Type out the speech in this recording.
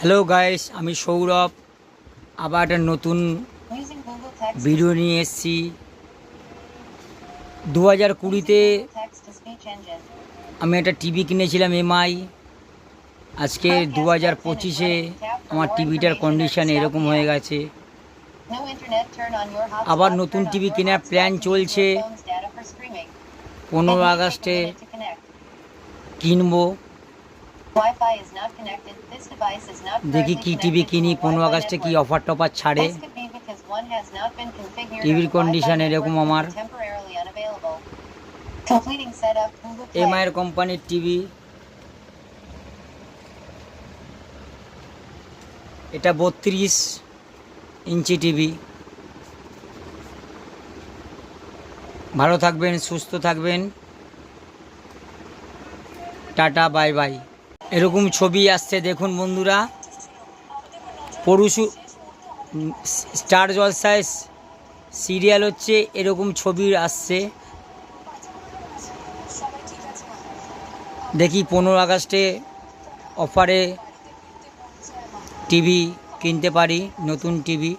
Hello guys, আমি সৌরভ আবার একটা নতুন ভিডিও নিয়ে এসেছি। 2020-তে আমি একটা টিভি কিনেছিলাম এমআই। আজকে 2025-এ আমার টিভিটার কন্ডিশন এরকম হয়ে গেছে। আবার নতুন টিভি কেনার প্ল্যান চলছে। 15 আগস্টে কিনবো। দেখি কি টিভি কিনি, 15 আগস্টে কি অফার টফার ছাড়ে। টিভির কন্ডিশন এরকম আমার। এমআই এর কোম্পানির টিভি। এটা 32 ইঞ্চি টিভি। ভালো থাকবেন, সুস্থ থাকবেন। Tata, bye bye. এরকম ছবি আসছে দেখুন বন্ধুরা। পরশু স্টার জলসায় সিরিয়াল হচ্ছে, এরকম ছবি আসছে। দেখি 15 আগস্টে অফারে টিভি কিনতে পারি, নতুন টিভি।